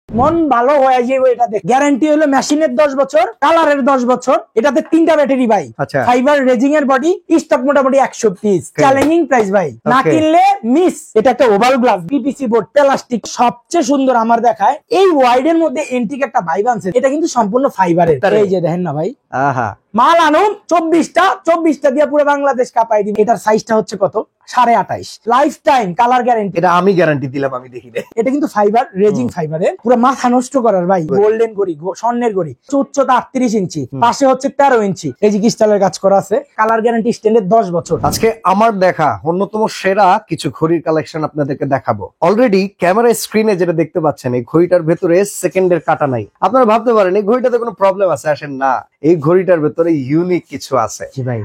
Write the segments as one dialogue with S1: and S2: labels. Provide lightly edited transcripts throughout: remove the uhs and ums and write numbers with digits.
S1: মন ভালো হয়ে যাবে। এটাতে গ্যারান্টি হলো মেশিনের 10 বছর, কালারের 10 বছর। এটাতে 3টা ব্যাটারি ভাই, ফাইবার রেজিং এর বডি, স্টক মোটামুটি 100 পিস। চ্যালেঞ্জিং প্রাইস ভাই, না কিনলে মিস। এটা একটা oval glass, PPC board, plastic. সবচেয়ে সুন্দর আমার দেখায় এই ওয়াইডের মধ্যে এন্টিক একটা ভাইব আনছে। এটা কিন্তু সম্পূর্ণ ফাইবারের। এই যে দেখেন না ভাই, আহা মাল আনুন 24টা দিয়ে পুরো বাংলাদেশ কাঁপাই দিন। এটার সাইজটা হচ্ছে কত? 28.5। Life time colour guarantee.
S2: এটা আমি গ্যারান্টি দিলাম, আমি দেখি রে।
S1: এটা কিন্তু ফাইবার রেজিং ফাইবারের, পুরো মাথা নষ্ট করার ভাই। গোল্ডেন গড়ি, স্বর্ণের গড়ি। উচ্চতা 38 ইঞ্চি, পাশে হচ্ছে 13 ইঞ্চি। এই যে ক্রিস্টালের কাজ করা আছে। কালার গ্যারান্টি স্ট্যান্ডার্ড 10 বছর।
S2: আজকে আমার দেখা অন্যতম সেরা কিছু ঘড়ির কালেকশন আপনাদেরকে দেখাবো। অলরেডি ক্যামেরা স্ক্রিনে যেটা দেখতে পাচ্ছেন, এই ঘড়িটার ভেতরে সেকেন্ডের কাটা নাই। আপনারা ভাবতে পারেন এই ঘড়িটাতে কোনো প্রবলেম আছে, আসেন না, এই ঘড়িটার ভেতরে ইউনিক কিছু আছে।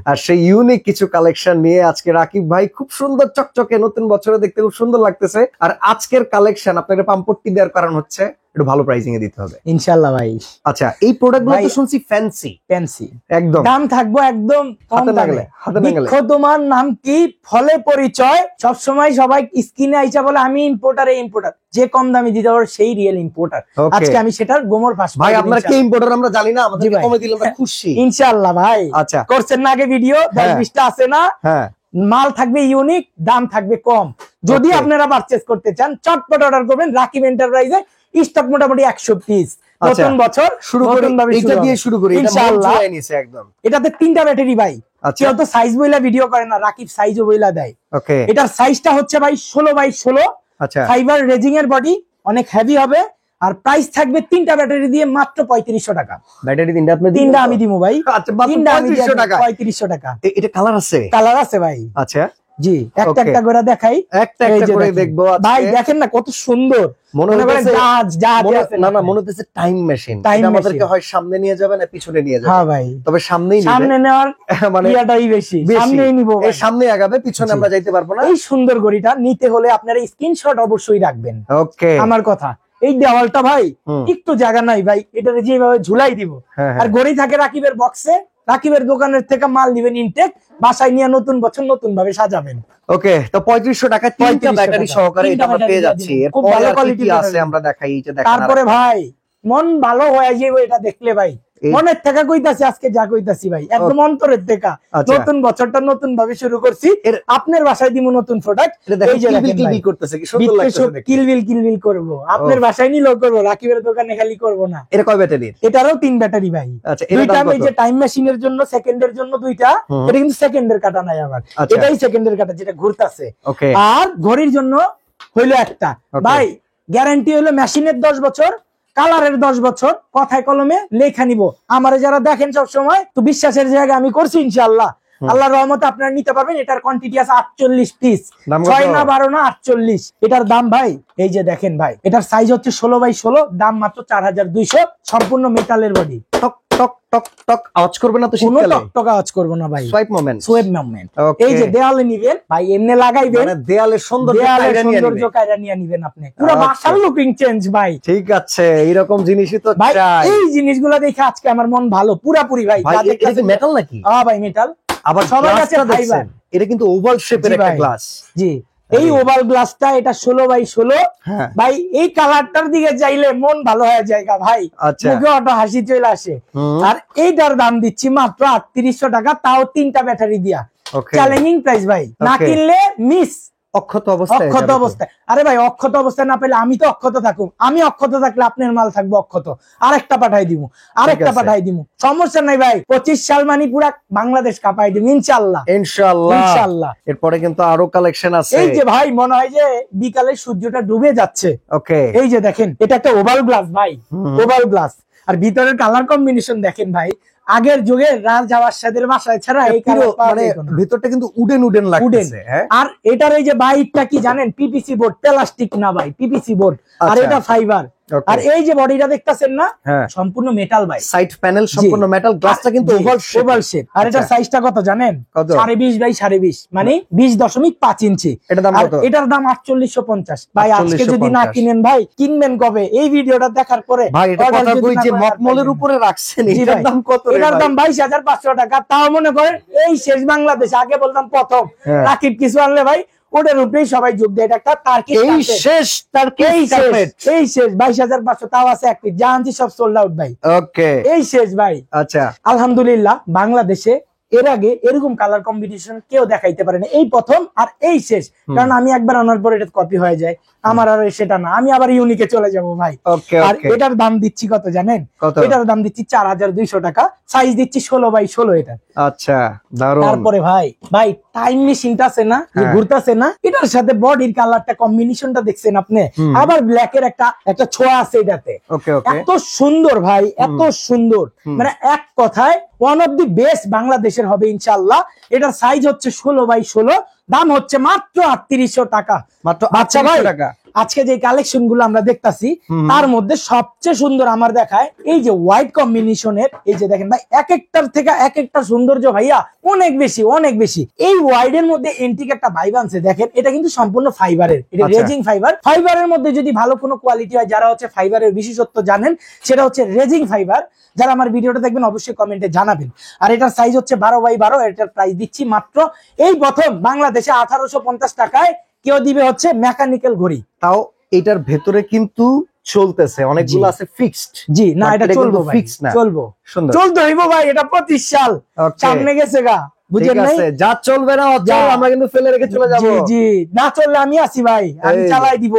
S2: আর সেই ইউনিক কিছু কালেকশন নিয়ে আজকে রাকিব ভাই খুব সুন্দর চকচকে, নতুন বছরে দেখতে খুব সুন্দর লাগতেছে। আর আজকের কালেকশন আপনাদের পাম্পট্টি দেওয়ার কারণ হচ্ছে একটু ভালো প্রাইসিং এ দিতে হবে ইনশাআল্লাহ ভাই। আচ্ছা, এই প্রোডাক্টগুলো তো শুনছি ফ্যান্সি, একদম
S1: দাম থাকবো একদম কম দামে।
S2: হাতে না গেলে
S1: তোমার নাম কি, ফলে পরিচয়। সব সময় সবাই স্ক্রিনে আইসা বলে আমি ইম্পোর্টার, যে কম দামে দিতে পারো সেই রিয়েল ইম্পোর্টার। আজকে আমি সেটার গোমর ফাঁস।
S2: ভাই আপনারা কি ইম্পোর্টার আমরা জানি না, আমাদের কমে দিলে আমরা খুশি
S1: ইনশাআল্লাহ ভাই। আচ্ছা, করছেন না আগে ভিডিও 10-20টা আছে না? হ্যাঁ, মাল থাকবে ইউনিক, দাম থাকবে কম। যদি আপনারা পারচেজ করতে চান চটপট অর্ডার করবেন রাকিব এন্টারপ্রাইজে। স্টক মোটামুটি 100 পিস। নতুন বছর শুরু করি, এটা দিয়ে শুরু করি ইনশাআল্লাহ। একদম এটাতে 3টা ব্যাটারি ভাই। কেউ তো সাইজ বইলা ভিডিও করে না, রাকিব সাইজও বইলা দেয়। ওকে, এটার সাইজটা হচ্ছে ভাই 16x16। আচ্ছা, ফাইবার রেজিং এর বডি, অনেক হেভি হবে। আর প্রাইস থাকবে 3টা ব্যাটারি দিয়ে মাত্র 3500 টাকা। ব্যাটারি 3টা আমি দিমু ভাই। আচ্ছা, 3500 টাকা। 3500 টাকা। এটা কালার আছে? কালার আছে ভাই। আচ্ছা জি, একটা একটা করে দেখাই, একটা একটা করে দেখবো ভাই। দেখেন না কত সুন্দর, মনে হয় মনে হচ্ছে টাইম মেশিন। এটা আমাদেরকে হয় সামনে নিয়ে যাবে না পিছনে নিয়ে যাবে। হ্যাঁ ভাই, তবে সামনে নেওয়ার মানে ইয়াটাই বেশি, সামনেই নিব। এই সামনে আগাবে, পিছনে আমরা যাইতে পারবো না। এই সুন্দর ঘড়িটা নিতে হলে আপনারা স্ক্রিনশট অবশ্যই রাখবেন। ওকে, আমার কথা, এই দেওয়ালটা ভাই একটু জায়গা নাই ভাই, এটা যেভাবে ঝুলাই দিব। আর ঘড়ি থাকে রাকিবের বক্সে, রাকিবের দোকানের থেকে মাল দিবেন ইনটেক, বাসায় নিয়ে নতুন বছর নতুন ভাবে সাজাবেন। ওকে, তো 3500 টাকা 3টা ব্যাটারি সহকারে এটা আমরা পেয়ে যাচ্ছি। খুব ভালো কোয়ালিটি আছে, আমরা দেখাই। এটা দেখেন, তারপরে ভাই মন ভালো হয়ে যাবে এটা দেখলে ভাই। মনের থেকে কইতাছি, আজকে যা কইতাছি ভাই একদম অন্তরের থেকে। নতুন বছরটা নতুন ভাবে শুরু করছি। আপনার বাসায় দিব নতুন প্রোডাক্ট। এই যে কিলবিল করতেছে, কি সুন্দর লাগতেছে দেখতে। কিলবিল করব, আপনার বাসায় নিলেও করব, রাকিবের দোকানে খালি করব না। এটা কয় ব্যাটারি? এটারও 3 ব্যাটারি ভাই। আচ্ছা, দুইটা এই যে টাইম মেশিনের জন্য, সেকেন্ডের জন্য দুইটা। এটা কিন্তু সেকেন্ডের কাটা নাই আবার, এটাই সেকেন্ডের কাটা যেটা ঘুরতাছে। আর ঘড়ির জন্য হইলো একটা ভাই, গ্যারান্টি হলো মেশিনের 10 বছর, কালারের 10 বছর। কথায় কলমে লেখা নিব। আমারে যারা দেখেন সব সময়, তো বিশ্বাসের জায়গা আমি করছি ইনশাআল্লাহ। আল্লাহর রহমতে আপনারা নিতে পারবেন। এটার কোয়ান্টিটি আছে 48 পিস, 6 না 12 না 48। এটার দাম ভাই এই যে দেখেন ভাই, এটার সাইজ হচ্ছে 16x16, দাম মাত্র 4200। সম্পূর্ণ মেটালের বডি। টক টক টক টক আওয়াজ করবে না তো শীতকালে? কোনো টক টক আওয়াজ করবে না ভাই। Swipe moment. এই যে দেয়ালে নিবেন ভাই, এমনি লাগাইবেন, মানে দেয়ালে সৌন্দর্য কায়রা নিয়ে নিবেন আপনি। পুরো বাসার লুকিং চেঞ্জ ভাই। ঠিক আছে, এইরকম জিনিসই তো চাই। এই জিনিসগুলো দেখে আজকে আমার মন ভালো পুরাপুরি ভাই। এটা কি মেটাল নাকি? হ্যাঁ ভাই মেটাল। আবার সবার কাছে ফাইবার। এটা কিন্তু ওভাল শেপের একটা গ্লাস। জি, এই ওভাল গ্লাসটা, এটা 16x16 ভাই। এই কালারটার দিকে যাইলে মন ভালো হয়ে যায় ভাই, মুখে অটো হাসি চলে আসে। আর এইটার দাম দিচ্ছি মাত্র 3800 টাকা, তাও 3টা ব্যাটারি দিয়া। চ্যালেঞ্জিং প্রাইস ভাই, না কিনলে মিস। অক্ষত অবস্থায়। আরে ভাই, অক্ষত অবস্থায় না পেলে আমি তো অক্ষত থাকুম। আমি অক্ষত থাকলে আপনার মাল থাকবো অক্ষত। আরেকটা পাঠাই দিব, সমস্যা নাই ভাই। 25 সাল মানে পুরা বাংলাদেশ কাঁপাই দিব ইনশাআল্লাহ। ইনশাআল্লাহ। এরপরে কিন্তু আরো কালেকশন আছে। এই যে ভাই, মনে হয় যে বিকালে সূর্যটা ডুবে যাচ্ছে। ওকে, এই যে দেখেন, এটা একটা ওভাল গ্লাস ভাই, ওভাল গ্লাস। আর ভিতরের কালার কম্বিনেশন দেখেন ভাই, আগের যুগে রাজহাঁসের বাসায় ছাড়া এই মানে ভিতরটা কিন্তু উডেন লাগতেছে। আর এটার এই যে বাইকটা কি জানেন, পিপিসি বোর্ড, প্লাস্টিক না ভাই, পিপিসি বোর্ড। আর এটা ফাইবার। আর এই যে বডিটা দেখতেছেন না, সম্পূর্ণ মেটাল ভাই। সাইড প্যানেল সম্পূর্ণ মেটাল, গ্লাসটা কিন্তু ওভাল শেপ। আর এটার সাইজটা কত জানেন? 20.5x20, মানে 20.5 ইঞ্চি। এটার দাম 4850 ভাই। আজকে যদি না কিনেন ভাই, কিনবেন কবে? এই ভিডিওটা দেখার পরে ভাই। এটা কথা কই যে মকমলের উপরে রাখছেন, এটার দাম কত? এটার দাম 22500 টাকা। তাও মনে করেন এই শেষ বাংলাদেশ, আগে বলতাম প্রথম। রাকিব কিছু আনলে ভাই ওটার উপরেই সবাই যোগ দেয়। এটা একটা টার্কিশ
S2: এই
S1: কার্পেট।
S2: শেষ
S1: এই শেষ, এই শেষ 22,500 তাও আছে এক পিস, যা আনছি সব সোল্ড আউট ভাই।
S2: ওকে,
S1: এই শেষ ভাই।
S2: আচ্ছা,
S1: আলহামদুলিল্লাহ বাংলাদেশে এর আগে এরকম কালার কম্বিনেশন কেউ দেখাইতে পারেনি, এই প্রথম আর এই শেষ। কারণ আমি একবার আনার পর এটা কপি হয়ে যায়, আমার আর সেটা না, আমি আবার ইউনিকে চলে যাব ভাই।
S2: ওকে,
S1: আর এটার দাম দিচ্ছি কত জানেন?
S2: কত?
S1: এটার দাম দিচ্ছি 4,200 টাকা, সাইজ দিচ্ছি 16x16 এটা।
S2: আচ্ছা, দারুন।
S1: তারপরে ভাই টাইম মেশিনটা আছে না, যে ঘুরতাছে না, এটার সাথে বডির কালারটা কম্বিনেশনটা দেখছেন আপনি, আবার ব্ল্যাক এর একটা ছোঁয়া আছে এটাতে।
S2: ওকে ওকে,
S1: এত সুন্দর ভাই, এত সুন্দর, মানে এক কথায় ওয়ান অফ দি বেস্ট বাংলাদেশের হবে ইনশাআল্লাহ। এটার সাইজ হচ্ছে 16x16, দাম হচ্ছে মাত্র 3800 টাকা।
S2: মাত্র
S1: আচ্ছা ভাই,
S2: 3800 টাকা।
S1: আজকে যে কালেকশন গুলো আমরা দেখতাছি তার মধ্যে সবচেয়ে সুন্দর আমার দেখায় এই যে হোয়াইট কম্বিনেশনের, এই যে দেখেন ভাই, এক একটার থেকে এক একটা সৌন্দর্য ভাইয়া অনেক বেশি, অনেক বেশি। এই হোয়াইট এর মধ্যে এন্টিক একটা ভাইব আনছে, দেখেন এটা কিন্তু সম্পূর্ণ ফাইবারের, এটা রেজিং ফাইবার। ফাইবারের মধ্যে যদি ভালো কোনো কোয়ালিটি হয়, যারা হচ্ছে ফাইবারের বিশেষত্ব জানেন, সেটা হচ্ছে রেজিং ফাইবার। যারা আমার ভিডিওটা দেখবেন অবশ্যই কমেন্টে জানাবেন। আর এটার সাইজ হচ্ছে 12x12, এটার প্রাইস দিচ্ছি মাত্র এই প্রথম বাংলাদেশে 1850 টাকায়। কেউ দিবে হচ্ছে মেকানিক্যাল ঘড়ি,
S2: তাও এটার ভেতরে কিন্তু চলতেছে, অনেকগুলো আছে ফিক্সড।
S1: জি না, এটা চলবো ভাই,
S2: ফিক্সড না,
S1: চলবো,
S2: সুন্দর
S1: চলতে হইব ভাই, এটা 25 সাল সামনে গেছে গা, বুঝেন নাই?
S2: যা চলবে না অচল আমরা কিন্তু ফেলে রেখে চলে যাব।
S1: জি জি, না চললে আমি আছি ভাই, আমি চালাই দিব।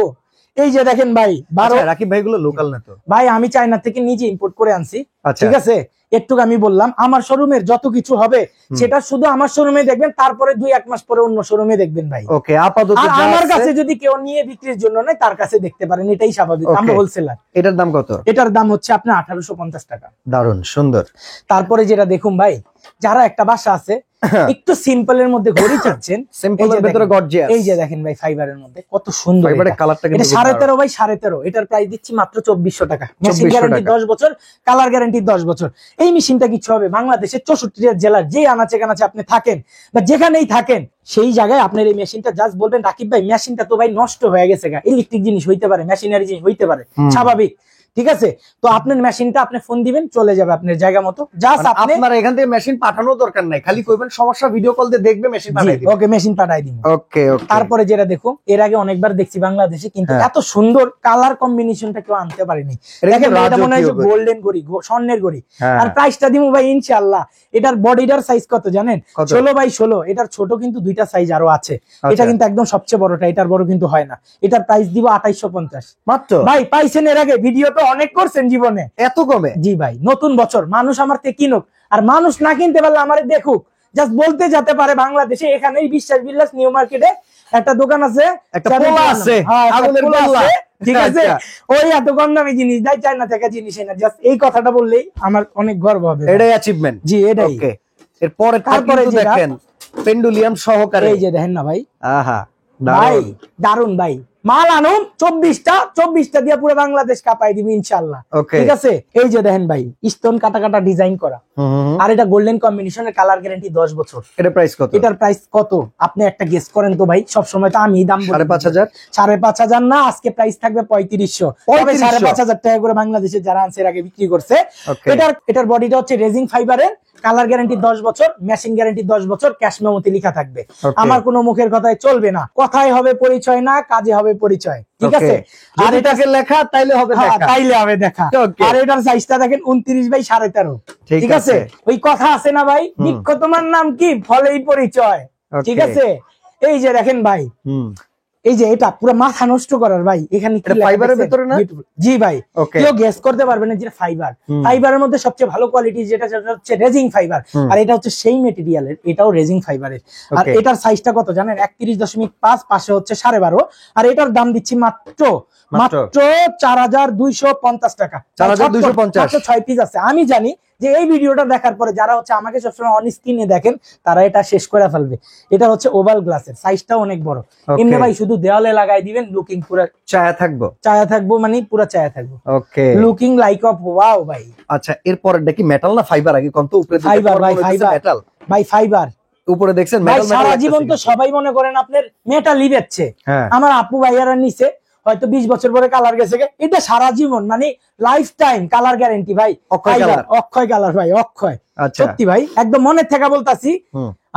S1: এই যে দেখেন ভাই, 12।
S2: রাকিব ভাই গুলো লোকাল না তো
S1: ভাই? আমি চায়না থেকে নিজে ইম্পোর্ট করে আনছি,
S2: আচ্ছা।
S1: ঠিক আছে? একটু আমি বললাম আমার শোরুমের যত কিছু হবে সেটা শুধু আমার শোরুমে দেখবেন, তারপরে 2-1 মাস পরে অন্য শোরুমে দেখবেন ভাই।
S2: ওকে, আপাতত
S1: আর আমার কাছে যদি কেউ নিয়ে বিক্রির জন্য নেয়, তার কাছে দেখতে পারেন, এটাই স্বাভাবিক, আমরা হোলসেলার।
S2: এটার দাম কত?
S1: এটার দাম হচ্ছে আপনার 1850 টাকা।
S2: দারুন সুন্দর।
S1: তারপরে যেটা দেখুন ভাই, যারা একটা বাসা আছে একটু সিম্পল এর মধ্যে ঘড়ি চাচ্ছেন,
S2: সিম্পলের ভিতরে গর্জিয়াস,
S1: এই যে দেখেন ভাই, ফাইবারের মধ্যে কত সুন্দর
S2: ফাইবারের কালারটা কিন্তু
S1: 13.5 বাই 13.5, এটার প্রাইস দিচ্ছি মাত্র 2400 টাকা। মেশিন গ্যারান্টি 10 বছর, কালার গ্যারান্টি 10 বছর। এই মেশিনটা কিছু হবে বাংলাদেশের 64 জেলার যে আনাচে কানাচে আপনি থাকেন বা যেখানেই থাকেন, সেই জায়গায় আপনার এই মেশিনটা জাস্ট বলবেন, রাকিব ভাই মেশিনটা তো ভাই নষ্ট হয়ে গেছে গা, ইলেকট্রিক জিনিস হইতে পারে, মেশিনারি জিনিস হইতে পারে, স্বাভাবিক, ঠিক আছে? তো আপনার মেশিনটা আপনি ফোন দিবেন, চলে যাবে আপনার জায়গা মতো। জাস্ট
S2: আপনার এখান থেকে মেশিন পাঠানো দরকার নাই, খালি কইবেন সমস্যা, ভিডিও কল দিয়ে দেখবে, মেশিন পাঠাই দিবেন।
S1: ওকে, মেশিন পাঠাই দিন।
S2: ওকে ওকে।
S1: তারপরে যেটা দেখো, এর আগে অনেকবার দেখছি বাংলাদেশে, কিন্তু এত সুন্দর কালার কম্বিনেশনটা কেউ আনতে পারেনি। দেখেন এটা মনে হয় যে গোল্ডেন ঘড়ি, স্বর্ণের ঘড়ি। আর প্রাইসটা দিমু ভাই ইনশাআল্লাহ। এটার বডিটার সাইজ কত জানেন? 16x16। এটার ছোট কিন্তু দুইটা সাইজ আরো আছে, এটা কিন্তু একদম সবচেয়ে বড়টা, এটার বড় কিন্তু হয় না। এটার প্রাইস দিব 2850
S2: মাত্র।
S1: ভাই পাইছেন এর আগে, ভিডিও তো অনেক করছেন জীবনে,
S2: এত কমে?
S1: জি ভাই, নতুন বছর মানুষ আমার থেকে কিনুক, আর মানুষ না কিনতে পারলে আমারে দেখুক, জাস্ট বলতে যেতে পারে বাংলাদেশে এখানেই বিশ্বাস বিলাস নিউ মার্কেটে একটা দোকান আছে,
S2: একটা পোলা আছে, আগুনের পোলা,
S1: ঠিক আছে? ওই এত কম দামি জিনিস দেয়, চায়না থেকে জিনিস এনে, জাস্ট এই কথাটা বললেই আমার অনেক গর্ব হবে।
S2: এটাই অ্যাচিভমেন্ট।
S1: জি এটাই।
S2: ওকে, এরপরে
S1: তারপরে
S2: দেখেন পেন্ডুলিয়াম সহকারে,
S1: এই যে দেখেন না ভাই,
S2: আহা
S1: ভাই দারুন ভাই, মাল আনুন 24টা দিয়ে পুরো বাংলাদেশ কাঁপাই দিবি ইনশাআল্লাহ, ঠিক আছে? এই যে দেখেন ভাই, স্টোন কাটা কাটা ডিজাইন করা, আর এটা গোল্ডেন কম্বিনেশনের, কালার গ্যারান্টি 10 বছর।
S2: এটার প্রাইস কত?
S1: এটার প্রাইস কত আপনি একটা গেস করেন তো ভাই, সব সময় তো আমি দাম বলি
S2: 5500।
S1: 5500 না, আজকে প্রাইস থাকবে 3500। তবে 5500 টাকা করে বাংলাদেশে যারা আনছে এর আগে বিক্রি করছে। এটার বডিটা হচ্ছে রেজিং ফাইবারের, কালার গ্যারান্টি 10 বছর, মেশিন গ্যারান্টি 10 বছর, ক্যাশ মেমোতে লেখা থাকবে। আমার কোনো মুখের কথায় চলবে না, কথায় হবে পরিচয় না, কাজে হবে পরিচয়, ঠিক আছে?
S2: আর এটাকে লেখা তাইলে হবে দেখা,
S1: তাইলে হবে দেখা। আর এটার সাইজটা দেখেন 29x13, ঠিক আছে? ওই কথা আছে না ভাই, বৃক্ষ তোমার নাম কি, ফলেই পরিচয়, ঠিক আছে? এই যে দেখেন ভাই, এই যে এটা পুরো মাথা নষ্ট করার ভাই, এখানে কি
S2: ফাইবারের ভিতরে না?
S1: জি ভাই, কেউ গেস করতে পারবে না যে ফাইবার। ফাইবারের মধ্যে সবচেয়ে ভালো কোয়ালিটি যেটা হচ্ছে রেজিং ফাইবার, আর এটা হচ্ছে সেই মেটেরিয়ালের, এটাও রেজিং ফাইবারের। আর এটার সাইজটা কত জানেন? 31.5, পাশে হচ্ছে 12.5, আর এটার দাম দিচ্ছি মাত্র 4250 টাকা।
S2: 4250,
S1: 6 পিস আছে। আমি জানি যে এই ভিডিওটা দেখার পরে যারা হচ্ছে আমাকে সবসময় অন স্ক্রিনে দেখেন, তারা এটা শেষ করে ফেলবে। এটা হচ্ছে ওভাল গ্লাসের, সাইজটাও অনেক বড়। এমনি ভাই শুধু দেওয়ালে লাগাই দিবেন, লুকিং পুরো চায়া থাকবো, মানে পুরো চায়া থাকবো, ওকে, লুকিং লাইক অফ ওয়াও ভাই।
S2: আচ্ছা, এরপর দেখি মেটাল না ফাইবার? আগে কোন তো উপরে
S1: ফাইবার ভাই, মেটাল ভাই, ফাইবার
S2: উপরে দেখছেন
S1: মেটাল। সারা জীবন তো সবাই মনে করেন আপনার মেটালই বেচছে। আমার আপু ভাইয়ারা নিচে হয়তো 20 বছর পরে কালার গেছে, এটা সারা জীবন মানে লাইফ টাইম কালার গ্যারান্টি ভাই, অক্ষয় কালার ভাই, অক্ষয়, সত্যি ভাই একদম মনের থেকে বলতাছি।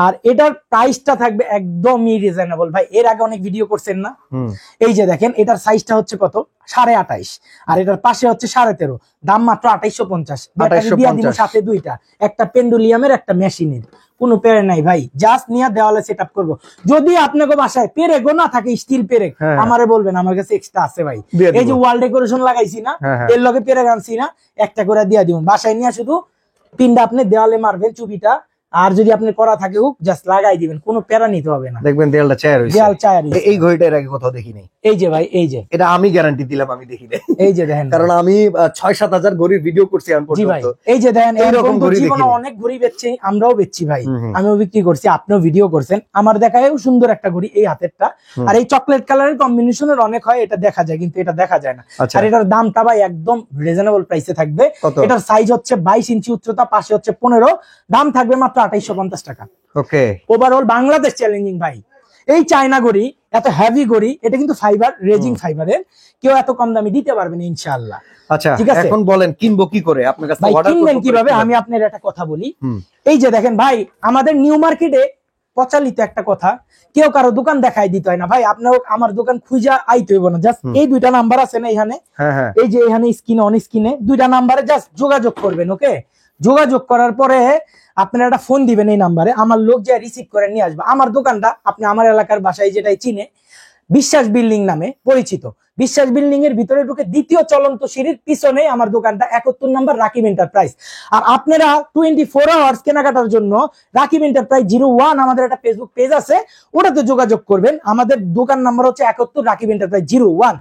S1: আর এটার প্রাইসটা থাকবে একদমই রিজনেবল ভাই। এর আগে অনেক ভিডিও করছেন না, এই যে দেখেন এটার সাইজটা হচ্ছে কত 28.5 আর এটার পাশে হচ্ছে 13.5, দাম মাত্র 2850। সাথে দুইটা, একটা পেন্ডুলিয়ামের একটা মেশিনের, কোনো পেরে নাই ভাই, জাস্ট নিয়ে দেওয়ালে সেট আপ করবো। যদি আপনাকে বাসায় পেরেকও না থাকে, স্টিল পেরেক, আমারে বলবেন, আমার কাছে এক্সট্রা আছে ভাই। এই যে ওয়াল ডেকোরেশন লাগাইছি না, এর লগে পেরেক আনছি না, একটা করে দিয়ে দিব, বাসায় নিয়ে শুধু পিনটা আপনি দেওয়ালে মারবেন চুপিটা, আর যদি আপনি করা থাকে হুক জাস্ট লাগাই দিবেন, কোনো প্যারা নিতে হবে না।
S2: দেখবেন দেয়ালটা চায়ের হইছে,
S1: দেয়াল চায়ের।
S2: এই ঘড়িটা এর আগে কোথাও দেখি নাই।
S1: এই যে ভাই, এই যে
S2: এটা আমি গ্যারান্টি দিলাম, আমি দেখি নাই।
S1: এই যে দেখেন,
S2: কারণ আমি 6-7 হাজার ঘড়ির ভিডিও করছি এখন
S1: জি ভাই।
S2: পর্যন্ত।
S1: এই যে দেখেন,
S2: এরকম ঘড়ি
S1: জীবনে
S2: দেখিনি।
S1: অনেক ঘড়ি বেচছি, আমরাও বেচছি ভাই, আমিও বিক্রি করছি, আপনিও ভিডিও করছেন। আমার দেখায়ও সুন্দর একটা ঘড়ি এই হাতেরটা, আর এই চকলেট কালারের কম্বিনেশনের অনেক হয়, এটা দেখা যায় কিন্তু এটা দেখা যায় না। আর এটার দামটা ভাই একদম রিজনেবল প্রাইসে থাকবে। এটার সাইজ হচ্ছে 22 ইঞ্চি উচ্চতা, পাশে হচ্ছে 15, দাম থাকবে মাত্র 2850 টাকা।
S2: ওকে,
S1: ওভারঅল বাংলাদেশ চ্যালেঞ্জিং ভাই। এই চায়না ঘড়ি, এত হেভি ঘড়ি, এটা কিন্তু ফাইবার, রেজিং ফাইবারের, কেউ এত কম দামে দিতে পারবে না ইনশাআল্লাহ।
S2: আচ্ছা, এখন বলেন কিনবো কি করে, আপনার কাছে অর্ডার
S1: কিনবেন কিভাবে, আমি আপনার একটা কথা বলি। এই যে দেখেন ভাই, আমাদের নিউ মার্কেটে প্রচলিত একটা কথা, কেউ কারো দোকান দেখাই দিতে হয় না ভাই, আপনার আমার দোকান খুঁজা আইতে হইব না, জাস্ট এই দুইটা নাম্বার আছে না এখানে, এই যে এখানে স্ক্রিনে অন স্ক্রিনে দুইটা নাম্বারে জাস্ট যোগাযোগ করবেন। ওকে, যোগাযোগ করার পরে আপনারা একটা ফোন দিবেন এই নাম্বারে, আমার লোক যা রিসিভ করে নিয়ে আসবে। আমার দোকানটা আপনি আমার এলাকার বাসায় যেটাই চিনে, বিশ্বাস বিল্ডিং নামে পরিচিত। বিশ্বাস বিল্ডিং এর ভিতরে ঢুকে দ্বিতীয় চলন্ত সিঁড়ির পিছনে আমার দোকানটা, 71 নাম্বার রাকিব এন্টারপ্রাইজ। আর আপনারা 24 আওয়ার্স কেনাকাটার জন্য রাকিব এন্টারপ্রাইজ 01 আমাদের একটা ফেসবুক পেজ আছে, ওটাতে যোগাযোগ করবেন। আমাদের দোকান নাম্বার হচ্ছে 71 রাকিব এন্টারপ্রাইজ 01।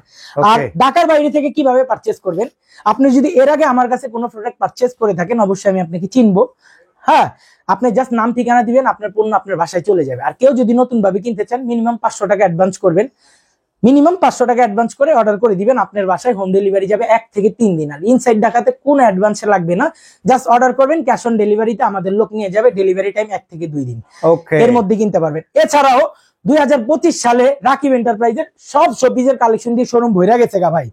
S1: আর ঢাকার বাইরে থেকে কিভাবে পারচেজ করবেন, আপনি যদি এর আগে আমার কাছে কোনো প্রোডাক্ট পারচেজ করে থাকেন, অবশ্যই আমি আপনাকে চিনবো। হ্যাঁ, আপনি জাস্ট নাম ঠিকানা দিবেন, আপনার পণ্য আপনার বাসায় চলে যাবে। আর কেউ যদি নতুন ভাবে কিনতে চান, মিনিমাম 500 টাকা অ্যাডভান্স করবেন, মিনিমাম 500 টাকা অ্যাডভান্স করে অর্ডার করে দিবেন, আপনার বাসায় হোম ডেলিভারি যাবে 1 থেকে 3 দিন। আর ইনসাইড ঢাকাতে কোনো অ্যাডভান্স লাগবে না, জাস্ট অর্ডার করবেন, ক্যাশ অন ডেলিভারিতে আমাদের লোক নিয়ে যাবে, ডেলিভারি টাইম 1 থেকে 2 দিন, এর মধ্যে কিনতে পারবেন। এছাড়াও 2025 সালে রাকিব এন্টারপ্রাইজের সব শোপিসের কালেকশন দিয়ে শোরুম ভরে গেছে গা ভাই,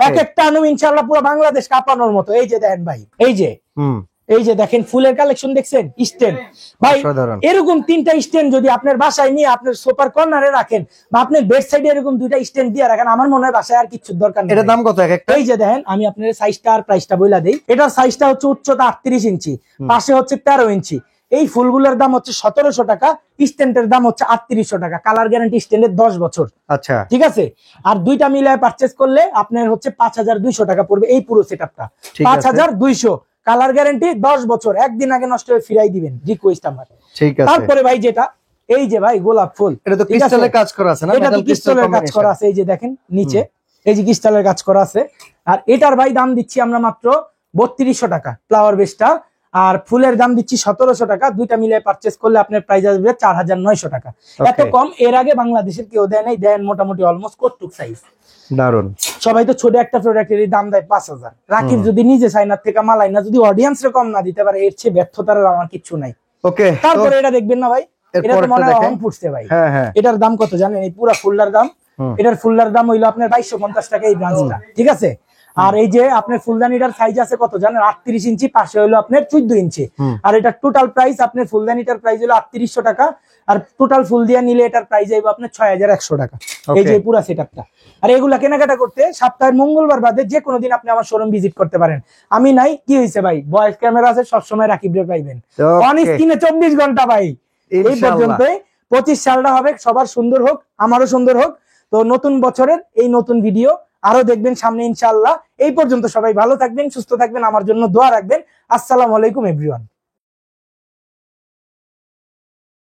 S1: এক একটা আনুম ইনশাআল্লাহ পুরো বাংলাদেশ কাঁপানোর মতো। এই যে দেখেন ভাই, এই যে দেখেন ফুলের কালেকশন দেখছেন, স্ট্যান্ড ভাই, এরকম 3টা স্ট্যান্ড যদি আপনার বাসায় নিয়ে আপনার সোফার কর্নারে রাখেন, বা আপনার বেড সাইডে এরকম 2টা স্ট্যান্ড দিয়ে রাখেন, আমার মনে হয় বাসায় আর কিছু দরকার নেই।
S2: এটার দাম কত এক একটা?
S1: এই যে দেখেন, আমি আপনার সাইজটা আর প্রাইসটা বইলা দেই। এটার সাইজটা হচ্ছে উচ্চতা 38 ইঞ্চি, পাশে হচ্ছে 13 ইঞ্চি। এই ফুলগুলোর দাম হচ্ছে 1700 টাকা, স্ট্যান্ডের দাম হচ্ছে 3800 টাকা, কালার গ্যারান্টি স্ট্যান্ডের 10 বছর।
S2: আচ্ছা,
S1: ঠিক আছে। আর দুইটা মিলায় পারচেজ করলে আপনার হচ্ছে 5200 টাকা পড়বে এই পুরো সেটআপটা, 5200, কালার গ্যারান্টি 10 বছর, একদিন আগে নষ্ট হয়ে ফিরাই দিবেন, রিকোয়েস্ট আমার।
S2: ঠিক আছে।
S1: তারপরে ভাই যেটা, এই যে ভাই গোলাপ ফুল,
S2: এটা তো ক্রিস্টালের কাজ করা আছে না?
S1: এটা তো ক্রিস্টালের কাজ করা আছে, এই যে দেখেন নিচে এই যে ক্রিস্টালের কাজ করা আছে। আর এটার ভাই দাম দিচ্ছি আমরা মাত্র 3200 টাকা ফ্লাওয়ার বেসটা, আর ফুলের দাম দিচ্ছি 1700 টাকা। দুইটা মিলে পারচেজ করলে আপনার প্রাইস আসবে 4900 টাকা। এত কম এর আগে বাংলাদেশের কেউ দেয় নাই, দেন মোটামুটি অলমোস্ট কটুক সাইজ। দারুন। সবাই তো ছোট একটা প্রোডাক্টের দাম দেয় 5000। রাকিব যদি নিজে চাইনার থেকে মালাই না, যদি অডিয়েন্স রে কম না দিতে পারে, এর চেয়ে ব্যর্থতার আমার কিছু নাই। ওকে, তারপরে এটা দেখবেন না ভাই, এটা তো মনে হয় অন ফুটছে ভাই। এটার দাম কত জানেন? এই পুরো ফুলদার দাম, এটার ফুলদার দাম হইলো আপনার 2250 টাকা এই ব্রাঞ্চটা, ঠিক আছে। আর এই যে আপনার ফুলদানিটার সাইজ আছে কত জানেন? 38 ইঞ্চি, পাশে হলো আপনার 14 ইঞ্চি। আর এটা টোটাল প্রাইস আপনার ফুলদানিটার প্রাইস হলো 3800 টাকা, আর টোটাল ফুল দিয়ে নিলে এটার প্রাইস আইবো আপনার 6100 টাকা। এই যে পুরো সেটআপটা। আর এগুলা কেনাকাটা করতে সপ্তাহের মঙ্গলবার বাদে যে কোনো দিন আপনি আমার শোরুম ভিজিট করতে পারেন। আমি নাই, কি হয়েছে ভাই, ভয়েস ক্যামেরা আছে, সবসময় রাকিব রে পাইবেন অন স্ক্রিনে 24 ঘন্টা ভাই। এই পর্যন্ত 25 সালটা হবে, সবার সুন্দর হোক, আমারও সুন্দর হোক। তো নতুন বছরের এই নতুন ভিডিও আরো দেখবেন সামনে ইনশাআল্লাহ। এই পর্যন্ত সবাই ভালো থাকবেন, সুস্থ থাকবেন, আমার জন্য দোয়া রাখবেন। আসসালামু আলাইকুম এভরিওয়ান।